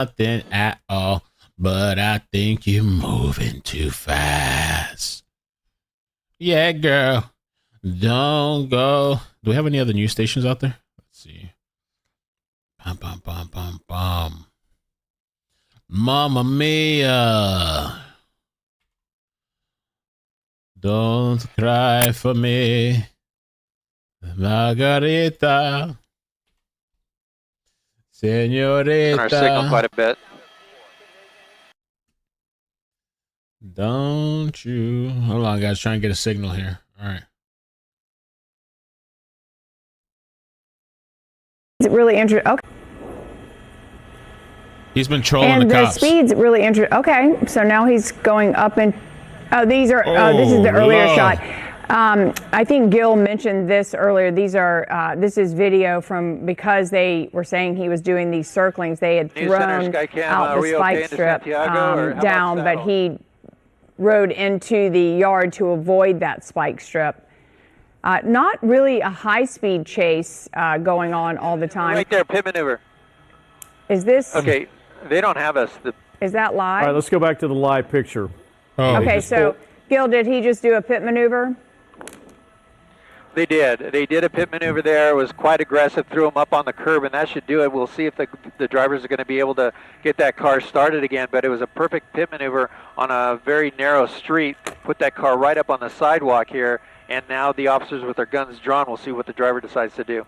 nothing at all, but I think you're moving too fast. Yeah, girl. Don't go. Do we have any other news stations out there? Let's see. Bum, bum, bum, bum, bum. Mamma mia. Don't cry for me, Margarita. Senorita. On our signal quite a bit. Don't you? Hold on, guys. Trying to get a signal here. All right. Is it really interesting? Okay. He's been trolling And the the cops. speed's really interesting. Okay, so now he's going up and these are this is the earlier Lord. shot. I think Gil mentioned this earlier. These are this is video from because they were saying he was doing these circlings. They had News Center, thrown Skycam, out the Rio spike Grande to strip Santiago, or how down, about but Saddle? he rode into the yard to avoid that spike strip. Not really a high-speed chase going on all the time. Right there, pit maneuver. Is this Okay, they don't have us. is that live? All right, let's go back to the live picture. Oh, Okay, so Gil, did he just do a pit maneuver? They did. They did a pit maneuver there. It was quite aggressive. Threw them up on the curb, and that should do it. We'll see if the drivers are going to be able to get that car started again. But it was a perfect pit maneuver on a very narrow street. Put that car right up on the sidewalk here, and now the officers with their guns drawn will see what the driver decides to do.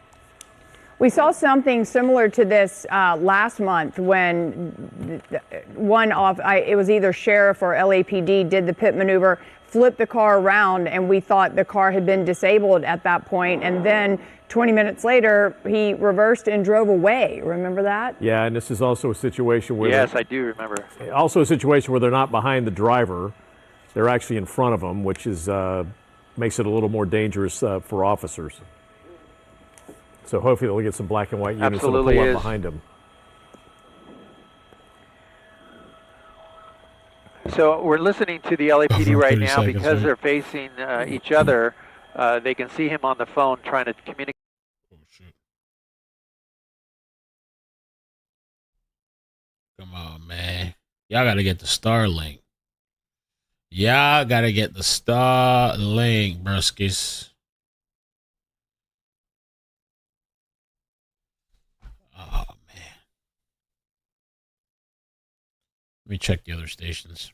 We saw something similar to this last month when it was either sheriff or LAPD did the pit maneuver, flipped the car around, and we thought the car had been disabled at that point. And then 20 minutes later, he reversed and drove away. Remember that? Yeah, and this is also a situation where Yes, I do remember. also a situation where they're not behind the driver; they're actually in front of him, which is makes it a little more dangerous for officers. So hopefully they'll get some black and white units Absolutely that'll pull is. up behind him. So we're listening to the LAPD right 30 now seconds, because right? they're facing each other. They can see him on the phone trying to communicate. Oh, shit. Come on, man. Y'all got to get the Starlink. Y'all got to get the Starlink, bruskis. Oh, man. Let me check the other stations.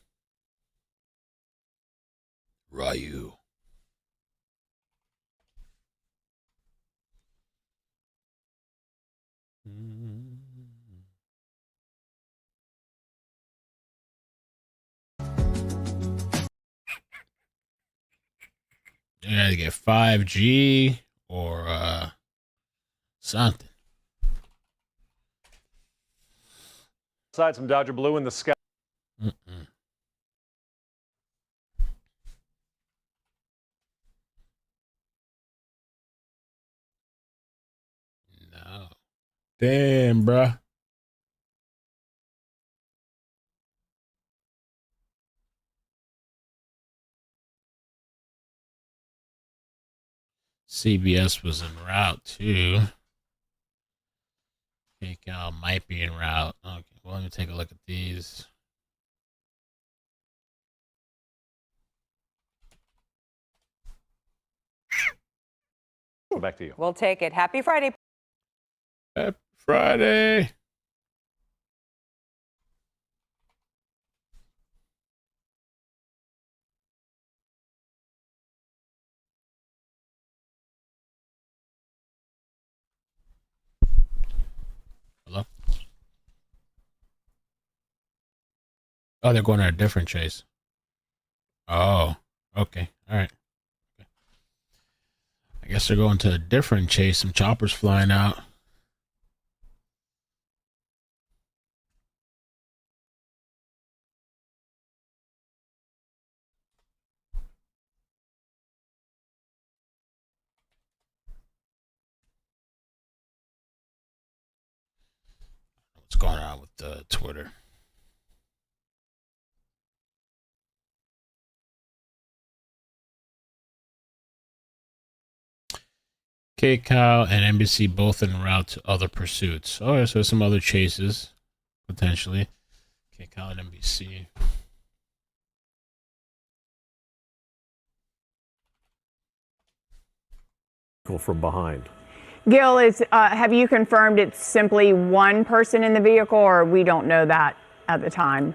Ryu. You gotta get 5G or something. Outside, some Dodger blue in the sky. Mm-mm. No. Damn, bruh. CBS was en route too. KCAL might be en route. Okay, well, let me take a look at these. Back to you. We'll take it. Happy Friday. Happy Friday. Hello? Oh, they're going on a different chase. Oh, okay. All right. Okay. I guess they're going to a different chase. Some choppers flying out. What's going on with Twitter? KCAL and NBC both en route to other pursuits. Oh, so some other chases. potentially. Can't call it NBC. From behind. Gil, have you confirmed it's simply one person in the vehicle, or we don't know that at the time?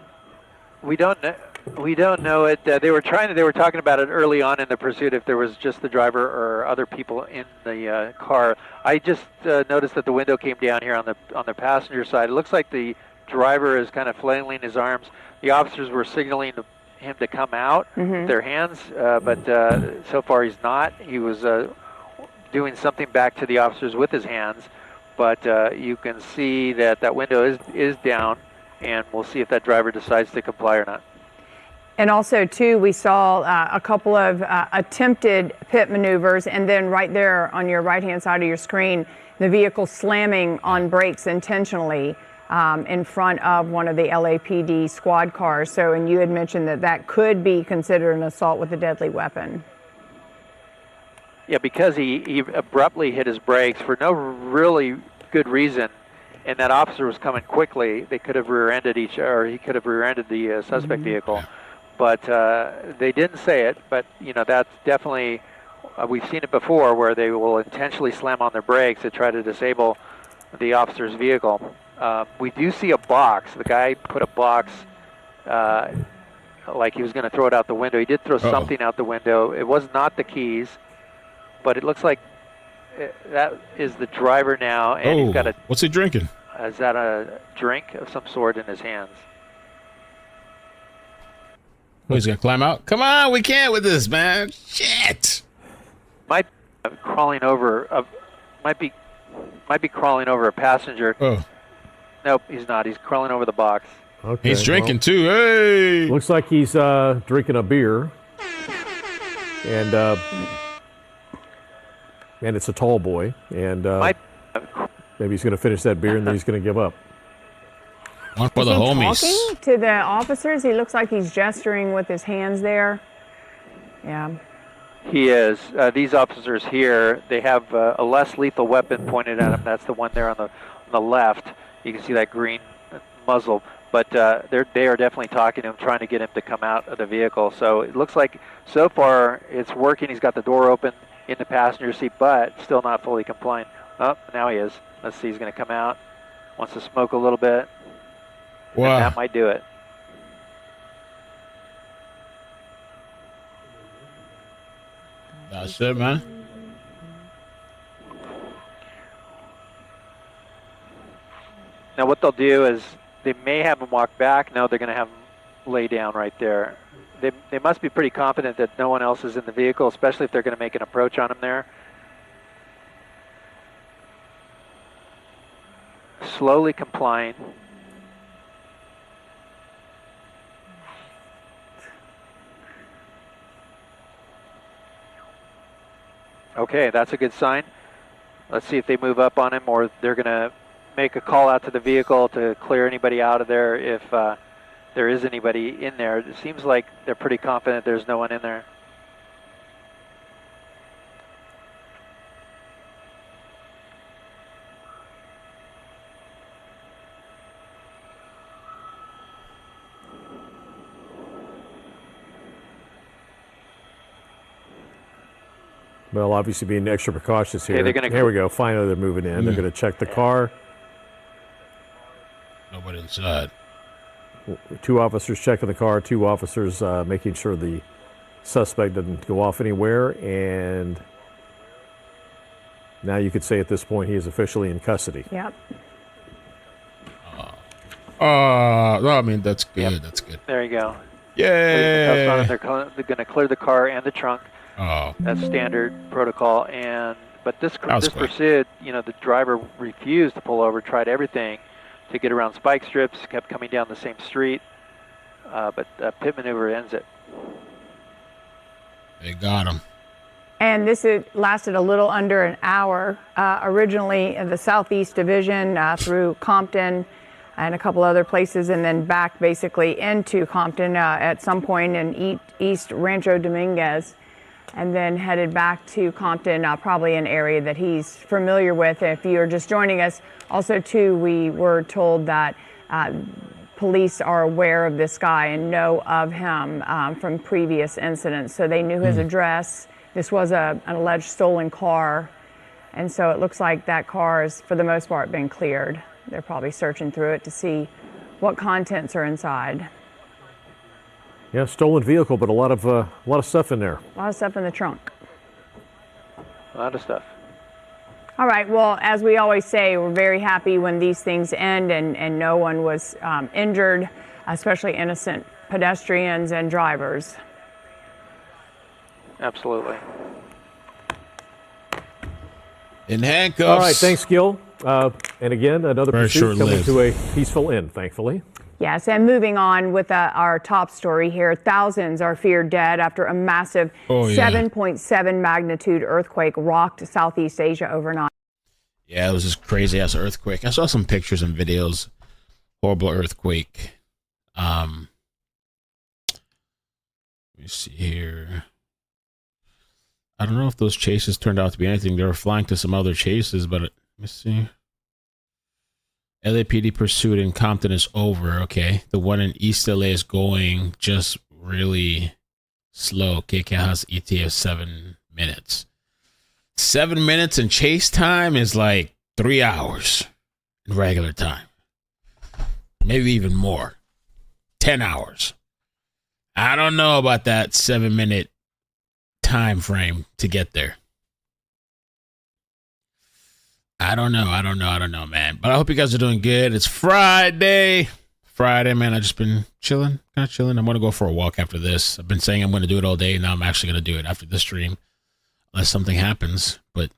We don't know. We don't know it. They were talking about it early on in the pursuit if there was just the driver or other people in the car. I just noticed that the window came down here on the passenger side. It looks like the driver is kind of flailing his arms. The officers were signaling him to come out with their hands, but so far he's not. He was doing something back to the officers with his hands, but you can see that window is down, and we'll see if that driver decides to comply or not. And also, too, we saw a couple of attempted pit maneuvers, and then right there on your right-hand side of your screen, the vehicle slamming on brakes intentionally in front of one of the LAPD squad cars. So, and you had mentioned that could be considered an assault with a deadly weapon. Yeah, because he abruptly hit his brakes for no really good reason, and that officer was coming quickly. They could have rear-ended he could have rear-ended the suspect vehicle, but they didn't say it. But that's definitely we've seen it before, where they will intentionally slam on their brakes to try to disable the officer's vehicle. We do see a box. The guy put a box. Like he was going to throw it out the window. He did throw something out the window. It was not the keys. But it looks like that is the driver now, and he's got what's he drinking? Is that a drink of some sort in his hands? Oh, he's gonna climb out. Come on, we can't with this, man. Shit. Might be crawling over a passenger. Oh. Nope, he's not. He's crawling over the box. Okay, he's drinking too. Hey. Looks like he's drinking a beer, and it's a tall boy, and maybe he's going to finish that beer and then he's going to give up. One for the homies. Talking to the officers? He looks like he's gesturing with his hands there. Yeah. He is. These officers here, they have a less lethal weapon pointed at him. That's the one there on the left. You can see that green muzzle. But they are definitely talking to him, trying to get him to come out of the vehicle. So it looks like so far it's working. He's got the door open in the passenger seat, but still not fully complying. Oh, now he is. Let's see, he's going to come out. Wants to smoke a little bit. Wow. And that might do it. That's it, man. Now what they'll do is they may have him walk back. No, they're going to have him lay down right there. They must be pretty confident that no one else is in the vehicle, especially if they're going to make an approach on him there. Slowly complying. Okay, that's a good sign. Let's see if they move up on him, or they're going to make a call out to the vehicle to clear anybody out of there if there is anybody in there. It seems like they're pretty confident there's no one in there. Well, obviously being extra precautious here. Okay, here we go. Finally, they're moving in. They're going to check the car. Nobody inside. 2 officers checking the car. 2 officers making sure the suspect doesn't go off anywhere. And now you could say at this point he is officially in custody. Yep. I mean, that's good. Yep. That's good. There you go. Yay! They're going to clear the car and the trunk. Oh. That's standard protocol. But this pursuit, the driver refused to pull over, tried everything to get around spike strips, kept coming down the same street, but pit maneuver ends it. They got him. And this lasted a little under an hour. Originally in the Southeast Division through Compton and a couple other places, and then back basically into Compton at some point in East Rancho Dominguez, and then headed back to Compton, probably an area that he's familiar with. If you're just joining us, also too, we were told that Police are aware of this guy and know of him from previous incidents, so they knew his address. This was an alleged stolen car, and so it looks like that car has, for the most part, been cleared. They're probably searching through it to see what contents are inside. Yeah, stolen vehicle, but a lot of stuff in there. A lot of stuff in the trunk. A lot of stuff. All right, well, as we always say, we're very happy when these things end and no one was injured, especially innocent pedestrians and drivers. Absolutely. In handcuffs. All right, thanks, Gil. And again, another Very pursuit coming short-lived. to a peaceful end, thankfully. Yes, and moving on with our top story here, thousands are feared dead after a massive 7.7 magnitude earthquake rocked Southeast Asia overnight. Yeah, it was this crazy ass earthquake. I saw some pictures and videos. Horrible earthquake. Let me see here. I don't know if those chases turned out to be anything. They were flying to some other chases, but let me see. LAPD pursuit in Compton is over. Okay. The one in East LA is going just really slow. KK has ETA of 7 minutes. 7 minutes and chase time is like 3 hours in regular time. Maybe even more. 10 hours. I don't know about that 7 minute time frame to get there. I don't know, man. But I hope you guys are doing good. It's Friday, man. I've just been chilling, kind of chilling. I'm going to go for a walk after this. I've been saying I'm going to do it all day. Now I'm actually going to do it after this stream, unless something happens. But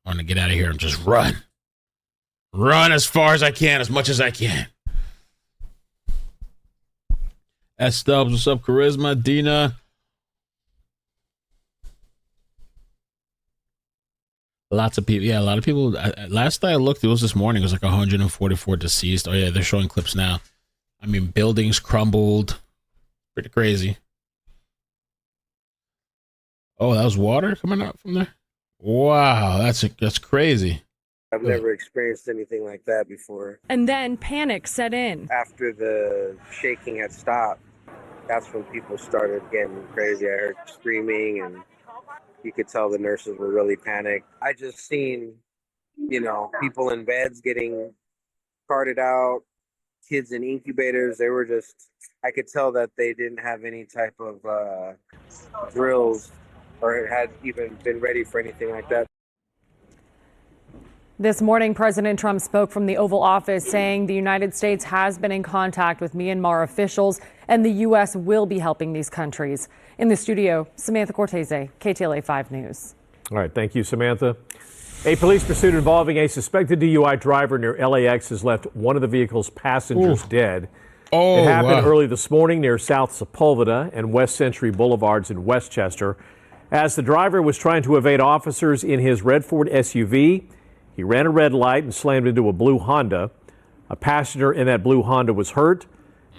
I want to get out of here and just run. Run as far as I can, as much as I can. S Dubs, what's up? Charisma, Dina. Lots of people. Yeah, a lot of people. Last I looked, it was this morning. It was like 144 deceased. Oh, yeah, they're showing clips now. I mean, buildings crumbled. Pretty crazy. Oh, that was water coming out from there? Wow, that's crazy. I've never experienced anything like that before. And then panic set in. After the shaking had stopped, that's when people started getting crazy. I heard screaming, and you could tell the nurses were really panicked. I just seen, people in beds getting carted out, kids in incubators. They were just, I could tell that they didn't have any type of drills or had even been ready for anything like that. This morning, President Trump spoke from the Oval Office saying the United States has been in contact with Myanmar officials and the U.S. will be helping these countries. In the studio, Samantha Cortese, KTLA 5 News. All right, thank you, Samantha. A police pursuit involving a suspected DUI driver near LAX has left one of the vehicle's passengers dead. Oh, it happened early this morning near South Sepulveda and West Century Boulevards in Westchester. As the driver was trying to evade officers in his red Ford SUV, he ran a red light and slammed into a blue Honda. A passenger in that blue Honda was hurt.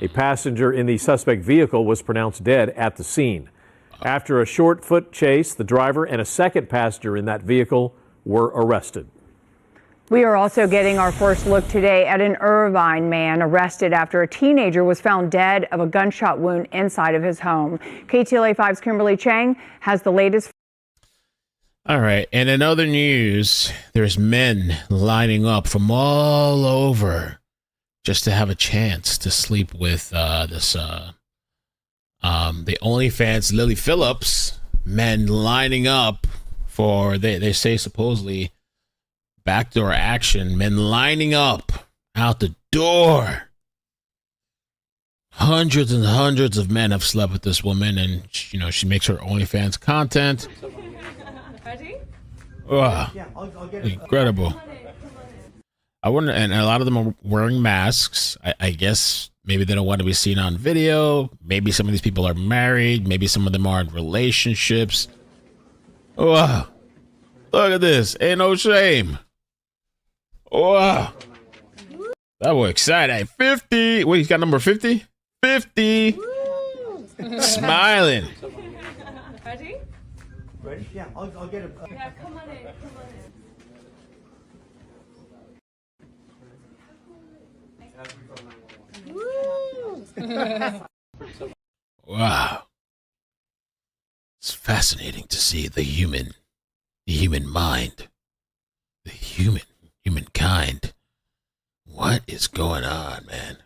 A passenger in the suspect vehicle was pronounced dead at the scene. After a short foot chase, the driver and a second passenger in that vehicle were arrested. We are also getting our first look today at an Irvine man arrested after a teenager was found dead of a gunshot wound inside of his home. KTLA 5's Kimberly Chang has the latest. All right. And in other news, there's men lining up from all over just to have a chance to sleep with the OnlyFans Lily Phillips. Men lining up for, they say supposedly, backdoor action. Men lining up out the door. Hundreds and hundreds of men have slept with this woman, and she makes her OnlyFans content. Wow, incredible. I wonder, and a lot of them are wearing masks. I guess maybe they don't want to be seen on video. Maybe some of these people are married. Maybe some of them are in relationships. Wow, look at this. Ain't no shame. Wow. That was exciting. 50. Wait, he's got number 50? 50. Smiling. Ready? Ready? Yeah, I'll get it. Yeah, come on in. Come on in. Wow. It's fascinating to see the human mind, the humankind. What is going on, man?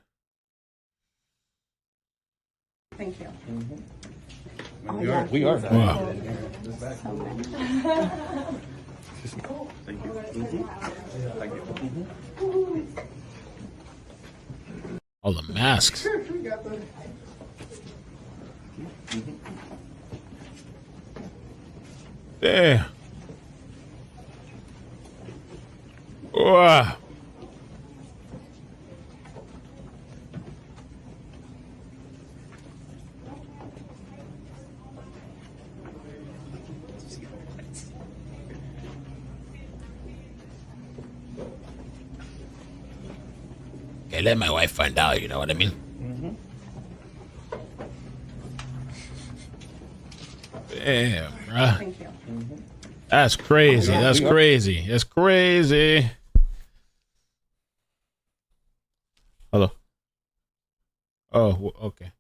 Thank you. We are. Wow. Thank you. Thank you. All the masks. There. Wow. Okay, let my wife find out, you know what I mean? Damn, bruh. Thank you. That's crazy. That's crazy. That's crazy. Hello. Oh, okay.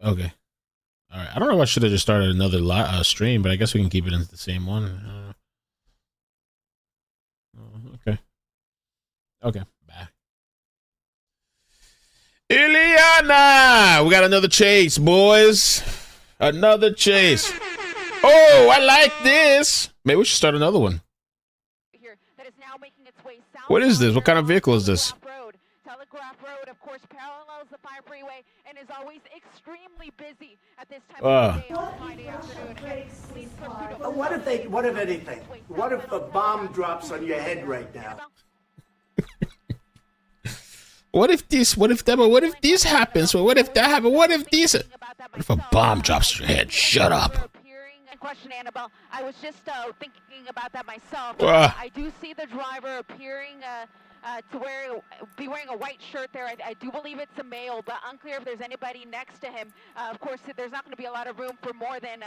Okay. All right. I don't know if I should have just started another stream, but I guess we can keep it into the same one. Okay. Okay. Bye. Ileana! We got another chase, boys. Another chase. Oh, I like this. Maybe we should start another one. What is this? What kind of vehicle is this? Telegraph Road, of course, parallels the 5 freeway and is always extremely busy at this time of the day on Friday afternoon. What if anything? What if a bomb drops on your head right now? What if this happens? What if that happens? What if a bomb drops on your head? Shut up. Question, Annabelle. I was just thinking about that myself. I do see the driver appearing to be wearing a white shirt there. I do believe it's a male, but unclear if there's anybody next to him. Of course, there's not going to be a lot of room for more than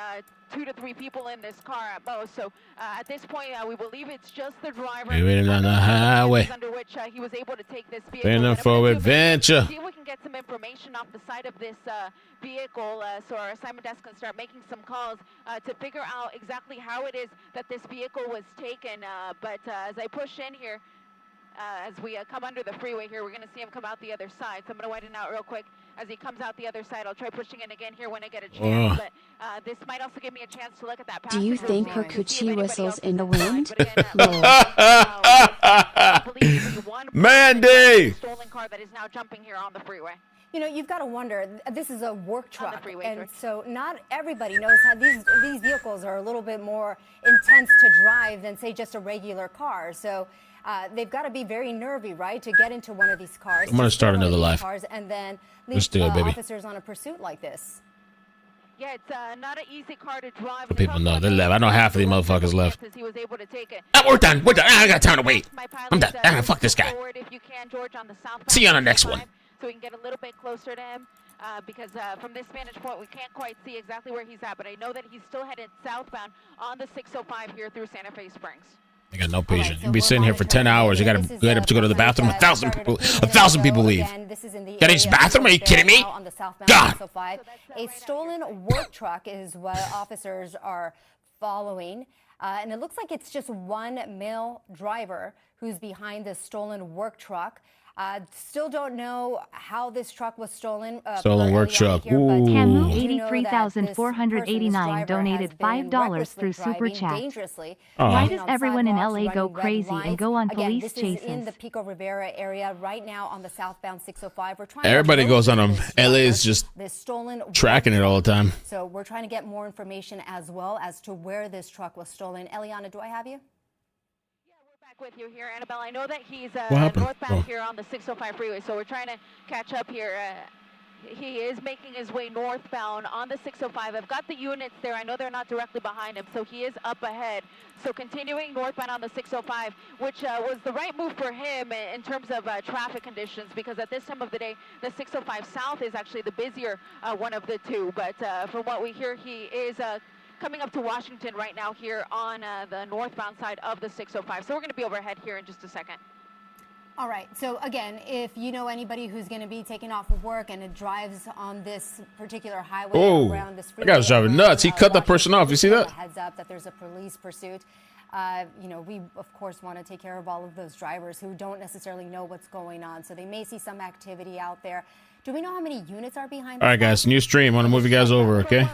2 to 3 people in this car at most. So at this point, we believe it's just the driver. Maybe on the highway. Under which he was able to take this vehicle. Been for adventure. See if we can get some information off the side of this vehicle, so our assignment desk can start making some calls to figure out exactly how it is that this vehicle was taken. But as I push in here, as we come under the freeway here, we're going to see him come out the other side. So I'm going to widen out real quick. As he comes out the other side, I'll try pushing in again here when I get a chance. But this might also give me a chance to look at that. Do you think her coochie whistles in the wind? Mandy! Stolen car that is now jumping here on the freeway. You know, you've got to wonder, this is a work truck, and so not everybody knows how these vehicles are a little bit more intense to drive than, say, just a regular car. So they've got to be very nervy, right, to get into one of these cars. I'm going to start another live. Cars and then Let's do it, baby. Officers on a pursuit like this. Yeah, it's not an easy car to drive. The people know. They left. I know half of these motherfuckers left. He was able to take it. We're done. We're done. I got time to wait. I'm done. Fuck this guy. If you can, George, on the see you on the next one. So we can get a little bit closer to him, because from this vantage point, we can't quite see exactly where he's at, but I know that he's still headed southbound on the 605 here through Santa Fe Springs. I got no patience. You'll be sitting here for 10 hours. You got to go to the bathroom. 1,000 people leave. Got to use the bathroom? Are you kidding me? God. A stolen work truck is what officers are following. And it looks like it's just one male driver who's behind this stolen work truck. Still don't know how this truck was stolen. Stolen work truck. Tamu 83,489 donated $5 through Super Chat. Why does everyone in LA go crazy and go on police chases? This is in the Pico Rivera area right now on the southbound 605. We're trying Everybody goes on them. LA is just tracking it all the time. So we're trying to get more information as well as to where this truck was stolen. Eliana, do I have you? With you here, Annabelle. I know that he's northbound here on the 605 freeway, so we're trying to catch up here. He is making his way northbound on the 605. I've got the units there. I know they're not directly behind him, so he is up ahead. So continuing northbound on the 605, which was the right move for him in terms of traffic conditions, because at this time of the day, the 605 south is actually the busier one of the two. But from what we hear, he is coming up to Washington right now here on the northbound side of the 605. So we're going to be overhead here in just a second. All right. So again, if you know anybody who's going to be taking off of work and it drives on this particular highway around this freeway, that guy's driving nuts. He cut that person off. You see that? Heads up that there's a police pursuit. You know, we of course want to take care of all of those drivers who don't necessarily know what's going on. So they may see some activity out there. Do we know how many units are behind? All right, guys. New stream. Want to move you guys over, okay?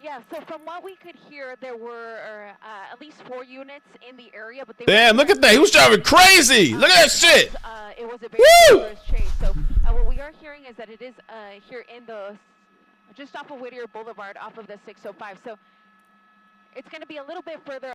Yeah, so from what we could hear, there were at least 4 units in the area, but they Damn, look at that. He was driving crazy. Look at that shit. It was a very dangerous chase. So what we are hearing is that it is here in the, just off of Whittier Boulevard, off of the 605. So it's going to be a little bit further